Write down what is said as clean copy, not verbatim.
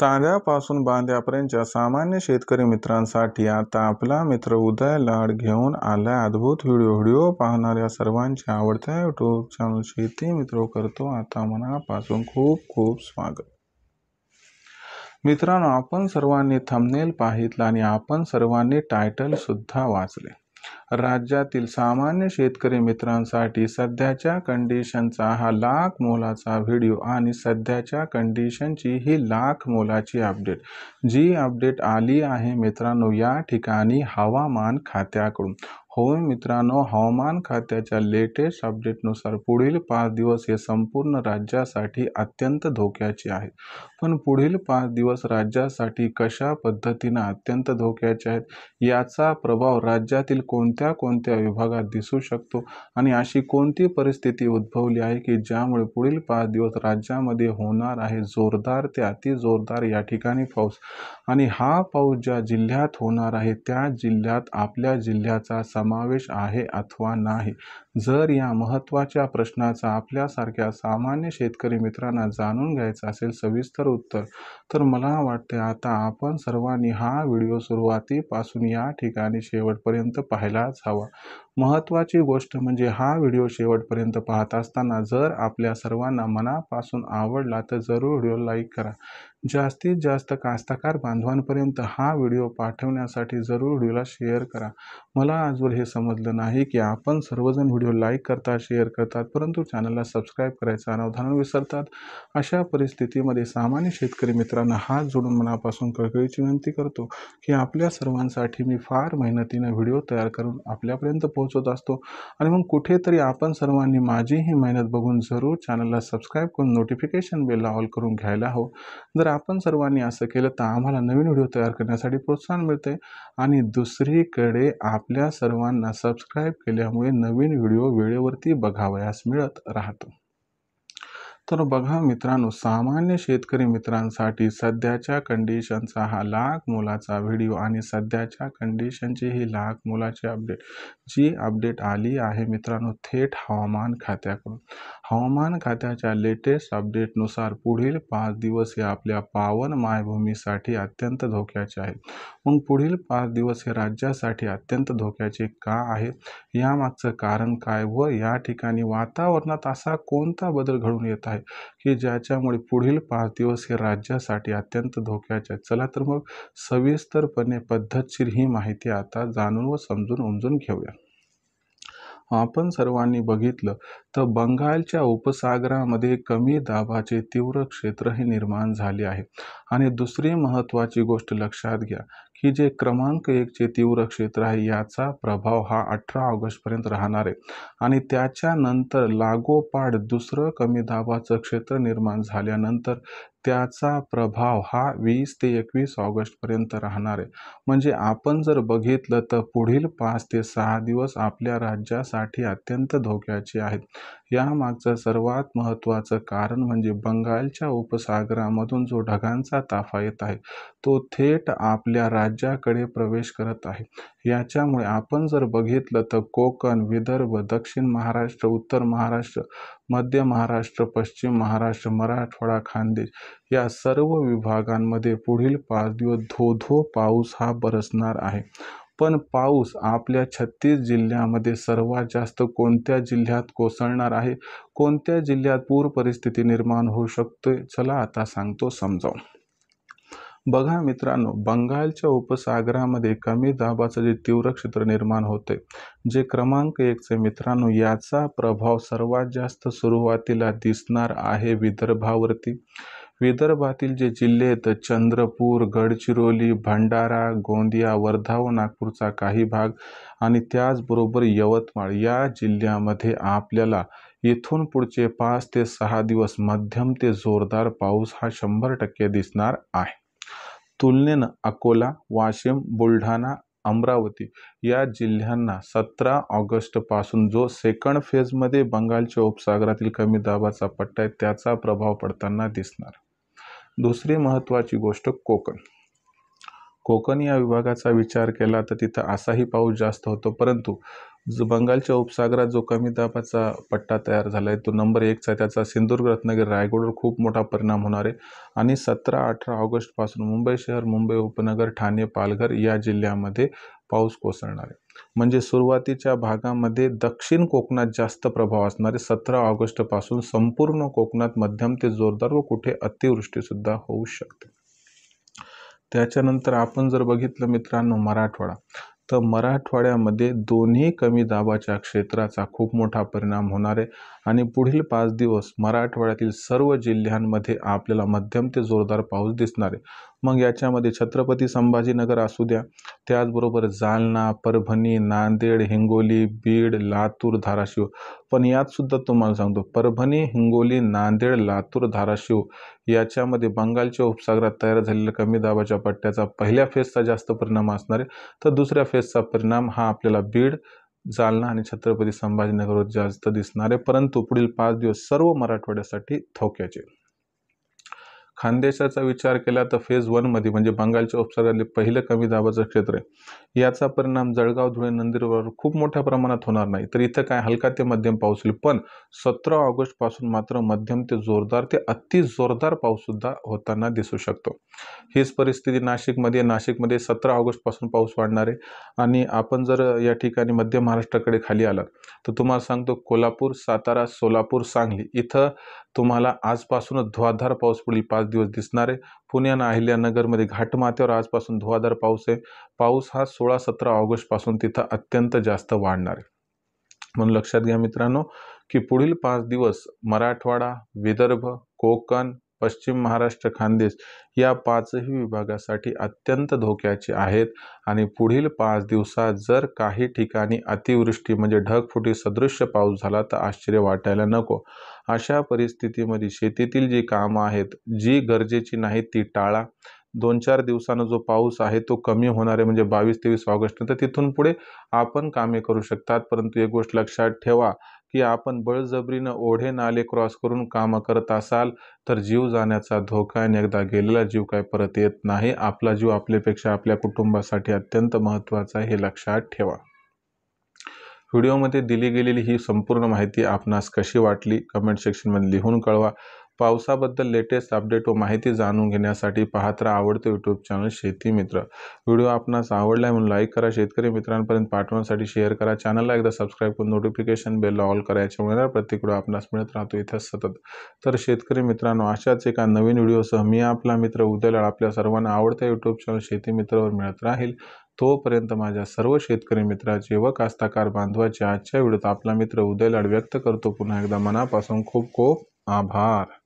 चाऱ्यापासून बांध्यापर्यंतच्या सामान्य शेतकरी मित्रांसाठी आता आपला मित्र उदय लाड घेऊन आलाय अद्भुत व्हिडिओ पाहणाऱ्या सर्वांच्या आवडत्या यूट्यूब चॅनल शेती मित्र करतो आता मनापासून खूप खूप स्वागत. मित्रांनो, आपण सर्वांनी थंबनेल पाहितला आणि आपण सर्वांनी टायटल सुद्धा वाचले. राज्यातील सामान्य शेतकरी मित्रांसाठी सध्याच्या कंडिशनचा हा लाख मोलाचा व्हिडिओ आणि सध्याच्या कंडिशनची ही लाख मोलाची अपडेट, जी अपडेट आली आहे मित्रांनो या ठिकाणी हवामान खात्याकडून. होय मित्रांनो, हवामान खात्याच्या लेटेस्ट अपडेटनुसार पुढील 5 दिवस हे संपूर्ण राज्यासाठी अत्यंत धोक्याचे आहेत. पण पुढील 5 दिवस राज्यासाठी कशा पद्धतीने अत्यंत धोक्याचे आहेत, याचा प्रभाव राज्यातील कोणत्या कोणत्या विभागात दिसू शकतो आणि अशी कोणती परिस्थिती उद्भवली आहे की ज्यामुळे पुढील 5 दिवस राज्यामध्ये होणार आहे जोरदार ते अति जोरदार या ठिकाणी पाऊस. आणि हा पाऊस ज्या जिल्ह्यात होणार आहे त्या जिल्ह्यात आपल्या जिल्ह्याचा समावेश आहे अथवा नाही. जर या महत्त्वाच्या प्रश्नाचा आपल्यासारख्या सामान्य शेतकरी मित्रांना जाणून घ्यायचं असेल सविस्तर उत्तर, तर मला वाटते आता आपण सर्वांनी हा व्हिडिओ सुरुवातीपासून या ठिकाणी शेवटपर्यंत पाहायलाच हवा. महत्त्वाची गोष्ट म्हणजे हा व्हिडिओ शेवटपर्यंत पाहत असताना जर आपल्या सर्वांना मनापासून आवडला तर जरूर व्हिडिओ लाईक करा. जास्तीत जास्त कास्तकार बांधवांपर्यंत हा व्हिडिओ पाठवण्यासाठी जरूर व्हिडिओला शेअर करा. मला आजवर हे समजलं नाही की आपण सर्वजण व्हिडिओ लाईक करतात, शेअर करतात, परंतु चॅनलला सबस्क्राईब करायचं अनावधानाने विसरतात. अशा परिस्थितीमध्ये सामान्य शेतकरी मित्रांना हात जोडून मनापासून कळकळीची विनंती करतो की आपल्या सर्वांसाठी मी फार मेहनतीने व्हिडिओ तयार करून आपल्यापर्यंत पोहोचवत असतो आणि मग कुठेतरी आपण सर्वांनी माझी ही मेहनत बघून जरूर चॅनलला सबस्क्राईब करून नोटिफिकेशन बेलला ऑल करून घ्यायला हवं. जर आपण सर्वांनी असं केलं तर आम्हाला नवीन व्हिडिओ तयार करण्यासाठी प्रोत्साहन मिळते आणि दुसरीकडे आपल्या सर्वांना सबस्क्राईब केल्यामुळे नवीन व्हिडिओ वेळेवरती बघावयास मिळत राहतो. तर बघा मित्रांनो, सामान्य शेतकरी मित्रांसाठी सध्याच्या कंडिशनचा हा लाख मोलाचा व्हिडिओ आणि सध्याच्या कंडिशनची ही लाख मोलाची अपडेट, जी अपडेट आली आहे मित्रांनो थेट हवामान खात्याकडून. हवामान खात्याच्या लेटेस्ट अपडेटनुसार पुढील 5 दिवस हे आपल्या पावन मायभूमीसाठी अत्यंत धोक्याचे आहेत. मग पुढील 5 दिवस हे राज्यासाठी अत्यंत धोक्याचे का आहेत, यामागचं कारण काय व या ठिकाणी वातावरणात असा कोणता बदल घडून येत आहे की ज्याच्यामुळे पुढील 5 दिवस हे राज्यासाठी अत्यंत धोक्याचे आहेत. चला तर मग सविस्तरपणे पद्धतशीर ही माहिती आता जाणून व समजून उमजून घेऊया. आपण सर्वांनी बघितलं तर बंगालच्या उपसागरामध्ये कमी दाबाचे तीव्र क्षेत्रही निर्माण झाले आहे. आणि दुसरी महत्त्वाची गोष्ट लक्षात घ्या की जे क्रमांक 1 चे तीव्र क्षेत्र आहे याचा प्रभाव हा 18 ऑगस्टपर्यंत राहणार आहे आणि त्याच्यानंतर लागोपाठ दुसरं कमी दाबाचं क्षेत्र निर्माण झाल्यानंतर त्याचा प्रभाव हा 20 ते 21 ऑगस्टपर्यंत राहणार आहे. म्हणजे आपण जर बघितलं तर पुढील 5 ते 6 दिवस आपल्या राज्यासाठी अत्यंत धोक्याचे आहेत. यामागचं सर्वात महत्त्वाचं कारण म्हणजे बंगालच्या उपसागरामधून जो ढगांचा ताफा येत आहे तो थेट आपल्या राज्याकडे प्रवेश करत आहे. याच्यामुळे आपण जर बघितलं तर कोकण, विदर्भ, दक्षिण महाराष्ट्र, उत्तर महाराष्ट्र, मध्य महाराष्ट्र, पश्चिम महाराष्ट्र, मराठवाडा, खानदेश या सर्व विभागांमध्ये पुढील 5 दिवस धो पाऊस हा बरसणार आहे. पण पाऊस आपल्या 36 जिल्ह्यामध्ये सर्वात जास्त कोणत्या जिल्ह्यात कोसळणार आहे, कोणत्या जिल्ह्यात पूर परिस्थिती निर्माण होऊ शकते, चला आता सांगतो समजावून. बघा मित्रांनो, बंगालच्या उपसागरामध्ये कमी दाबाचं जे तीव्र क्षेत्र निर्माण होते, जे क्रमांक 1 चे मित्रांनो, याचा प्रभाव सर्वात जास्त सुरुवातीला दिसणार आहे विदर्भावरती. विदर्भातील जे जिल्हे आहेत चंद्रपूर, गडचिरोली, भंडारा, गोंदिया, वर्धा व नागपूरचा काही भाग आणि त्याचबरोबर यवतमाळ या जिल्ह्यामध्ये आपल्याला इथून पुढचे 5 ते 6 दिवस मध्यम ते जोरदार पाऊस हा 100% दिसणार आहे. तुलनेनं अकोला, वाशिम, बुलढाणा, अमरावती या जिल्ह्यांना 17 ऑगस्टपासून जो सेकंड फेजमध्ये बंगालच्या उपसागरातील कमी दाबाचा पट्टा आहे त्याचा प्रभाव पडताना दिसणार. दुसरी महत्त्वाची गोष्ट कोकण. कोकण या विभागाचा विचार केला तर तिथं असाही पाऊस जास्त होतो, परंतु जो बंगालच्या उपसागरात जो कमी दाबाचा पट्टा तयार झाला आहे तो नंबर 1चा, त्याचा सिंधुदुर्ग, रत्नागिरी, रायगडवर खूप मोठा परिणाम होणार आहे आणि 17-18 ऑगस्टपासून मुंबई शहर, मुंबई उपनगर, ठाणे, पालघर या जिल्ह्यामध्ये पाऊस कोसळणार आहे. म्हणजे सुरुवातीच्या भागामध्ये दक्षिण कोकणात जास्त प्रभाव असणारे 17 ऑगस्टपासून संपूर्ण कोकणात मध्यम ते जोरदार व कुठे अतिवृष्टीसुद्धा होऊ शकते. त्याच्यानंतर आपण जर बघितलं मित्रांनो मराठवाडा, तर मराठवाड्यामध्ये दोन्ही कमी दाबाच्या क्षेत्राचा खूप मोठा परिणाम होणार आहे आणि पुढील 5 दिवस मराठवाड्यातील सर्व जिल्ह्यांमध्ये आपल्याला मध्यम ते जोरदार पाऊस दिसणार आहे. मग याच्यामध्ये छत्रपती संभाजीनगर असू द्या, त्याचबरोबर जालना, परभणी, नांदेड, हिंगोली, बीड, लातूर, धाराशिव. पण यातसुद्धा तुम्हाला सांगतो परभणी, हिंगोली, नांदेड, लातूर, धाराशिव याच्यामध्ये बंगालच्या उपसागरात तयार झालेल्या कमी दाबाच्या पट्ट्याचा पहिल्या फेजचा जास्त परिणाम असणार आहे, तर दुसऱ्या फेजचा परिणाम हा आपल्याला बीड, जालना आणि छत्रपती संभाजीनगरवर जास्त दिसणार आहे. परंतु पुढील 5 दिवस सर्व मराठवाड्यासाठी धोक्याचे. खानदेशाचा विचार केला तर फेज 1 मध्ये म्हणजे बंगालच्या उपसागरातले पहिलं कमी दाबाचं क्षेत्र आहे, याचा परिणाम जळगाव, धुळे, नंदुरबार खूप मोठ्या प्रमाणात होणार नाही. तर इथं काय हलका ते मध्यम पाऊस होईल, पण 17 ऑगस्ट पासून मात्र मध्यम ते जोरदार ते अति जोरदार पाऊस सुद्धा होताना दिसू शकतो. हीच परिस्थिती नाशिकमध्ये 17 ऑगस्ट पासून पाऊस वाढणार आहे आणि आपण जर या ठिकाणी मध्य महाराष्ट्राकडे खाली आलात तर तुम्हाला सांगतो कोल्हापूर, सातारा, सोलापूर, सांगली इथं तुम्हाला आजपासूनच धुवाधार पाऊस पुढील 5 दिवस दिसणार आहे. पुणे आणि अहिल्यानगरमध्ये घाटमाथ्यावर आजपासून धुवाधार पाऊस आहे. पाऊस हा 16-17 ऑगस्ट पासून तिथं अत्यंत जास्त वाढणार आहे. म्हणून लक्षात घ्या मित्रांनो की पुढील 5 दिवस मराठवाडा, विदर्भ, कोकण, पश्चिम महाराष्ट्र, खानदेश या 5ही विभागासाठी अत्यंत धोक्याचे आहेत आणि पुढील 5 दिवसात जर काही ठिकाणी अतिवृष्टी म्हणजे ढगफुटी सदृश्य पाऊस झाला तर आश्चर्य वाटायला नको. अशा परिस्थितीमध्ये शेतीतील जी कामं आहेत, जी गरजेची नाहीत ती टाळा. 2-4 दिवसानं जो पाऊस आहे तो कमी होणार आहे म्हणजे 22-23 ऑगस्ट नंतर तिथून पुढे आपण कामे करू शकतात. परंतु एक गोष्ट लक्षात ठेवा की आपण बळजबरीनं ओढे नाले क्रॉस करून कामं करत असाल तर जीव जाण्याचा धोका आणि एकदा गेलेला जीव काय परत येत नाही. आपला जीव आपल्यापेक्षा आपल्या कुटुंबासाठी अत्यंत महत्त्वाचा आहे, हे लक्षात ठेवा. व्हिडिओमध्ये दिली गेलेली ही संपूर्ण माहिती आपणास कशी वाटली कमेंट सेक्शनमध्ये लिहून कळवा. पावसाबद्दल लेटेस्ट अपडेट व माहिती जाणून घेण्यासाठी पाहत राहा आवडतं यूट्यूब चॅनल शेती मित्र. व्हिडिओ आपणास आवडला म्हणून लाईक करा, शेतकरी मित्रांपर्यंत पाठवण्यासाठी शेअर करा, चॅनलला एकदा सबस्क्राईब करून नोटिफिकेशन बेल ऑल करा. याच्यामुळे प्रत्येक व्हिडिओ आपणास मिळत राहतो इथं सतत. तर शेतकरी मित्रांनो अशाच एका नवीन व्हिडिओसह मी आपला मित्र उद्याला आपल्या सर्वांना आवडत्या यूट्यूब चॅनल शेती मित्रावर मिळत राहील. तोपर्यंत माझ्या सर्व शेतकरी मित्राचे व कास्तकार बांधवाचे आजच्या व्हिडिओत आपला मित्र उदय लाड व्यक्त करतो. पुन्हा एकदा मनापासून खूप खूप आभार.